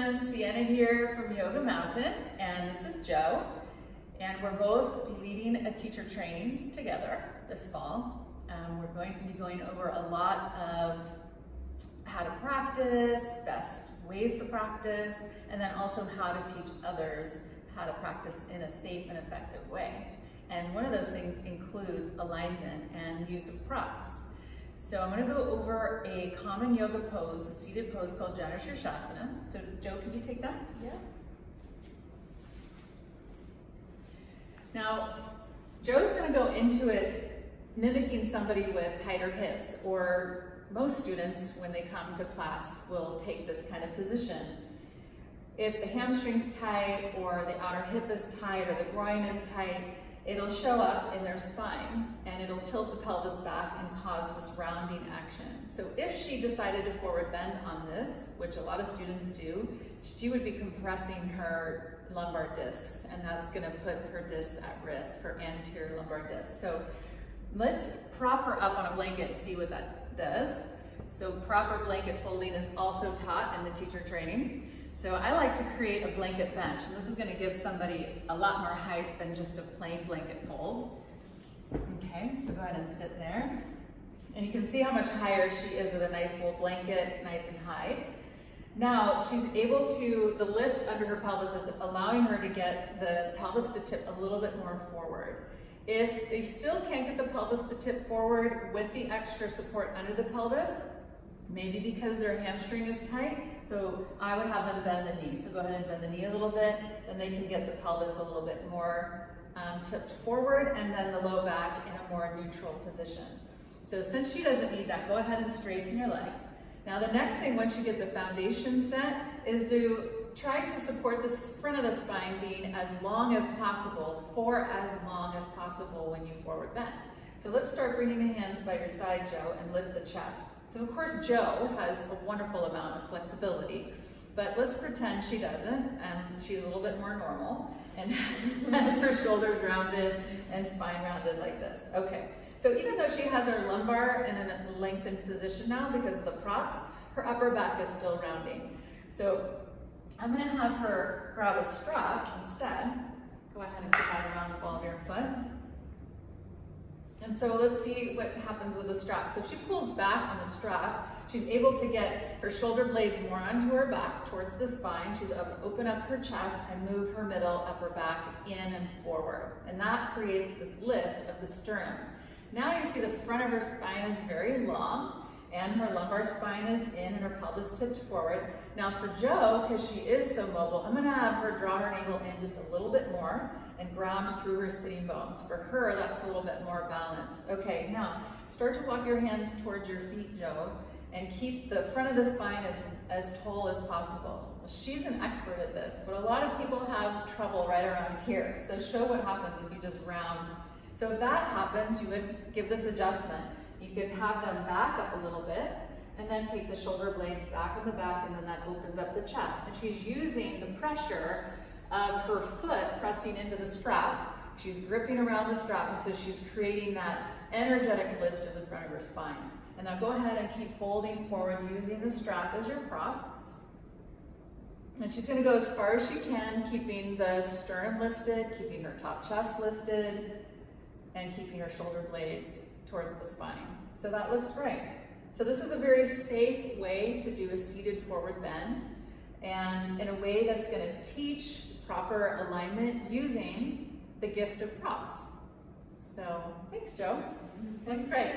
everyone, Sienna here from Yoga Mountain, and this is Joe, and we're both leading a teacher training together this fall. We're going to be going over a lot of how to practice, best ways to practice, and then also how to teach others how to practice in a safe and effective way. And one of those things includes alignment and use of props. So I'm going to go over a common yoga pose, a seated pose called Janu Shirshasana. So Joe, can you take that? Yeah. Now, Joe's going to go into it mimicking somebody with tighter hips, or most students, when they come to class, will take this kind of position. If the hamstring's tight, or the outer hip is tight, or the groin is tight, it'll show up in their spine and it'll tilt the pelvis back and cause this rounding action. So if she decided to forward bend on this, which a lot of students do, she would be compressing her lumbar discs, and that's going to put her discs at risk, her anterior lumbar discs. So let's prop her up on a blanket and see what that does. So proper blanket folding is also taught in the teacher training. So I like to create a blanket bench, and this is going to give somebody a lot more height than just a plain blanket fold. Okay, so go ahead and sit there. And you can see how much higher she is with a nice wool blanket, nice and high. Now she's able to, the lift under her pelvis is allowing her to get the pelvis to tip a little bit more forward. If they still can't get the pelvis to tip forward with the extra support under the pelvis, maybe because their hamstring is tight, so I would have them bend the knee. So go ahead and bend the knee a little bit, then they can get the pelvis a little bit more tipped forward, and then the low back in a more neutral position. So since she doesn't need that, go ahead and straighten your leg. Now the next thing, once you get the foundation set, is to try to support the front of the spine being as long as possible, for as long as possible when you forward bend. So let's start bringing the hands by your side, Joe, and lift the chest. So of course Joe has a wonderful amount of flexibility, but let's pretend she doesn't, and she's a little bit more normal, and has her shoulders rounded and spine rounded like this. Okay, so even though she has her lumbar in a lengthened position now because of the props, her upper back is still rounding. So I'm gonna have her grab a strap instead. Go ahead and tie it around the ball of your foot. And so let's see what happens with the strap. So if she pulls back on the strap, she's able to get her shoulder blades more onto her back towards the spine. She's able to open up her chest and move her middle upper back in and forward. And that creates this lift of the sternum. Now you see the front of her spine is very long, and her lumbar spine is in and her pelvis tipped forward. Now for Joe, because she is so mobile, I'm gonna have her draw her navel in just a little bit more and ground through her sitting bones. For her, that's a little bit more balanced. Okay, now start to walk your hands towards your feet, Joe, and keep the front of the spine as tall as possible. Well, she's an expert at this, but a lot of people have trouble right around here. So show what happens if you just round. So if that happens, you would give this adjustment. You could have them back up a little bit, and then take the shoulder blades back in the back, and then that opens up the chest. And she's using the pressure of her foot pressing into the strap. She's gripping around the strap, and so she's creating that energetic lift of the front of her spine. And now go ahead and keep folding forward using the strap as your prop. And she's gonna go as far as she can, keeping the sternum lifted, keeping her top chest lifted, and keeping her shoulder blades towards the spine. So that looks great. So this is a very safe way to do a seated forward bend, and in a way that's going to teach proper alignment using the gift of props. So thanks, Joe. That's great.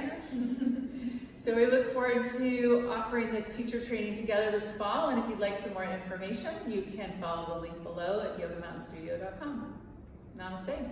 So we look forward to offering this teacher training together this fall, and if you'd like some more information, you can follow the link below at yogamountainstudio.com. Namaste.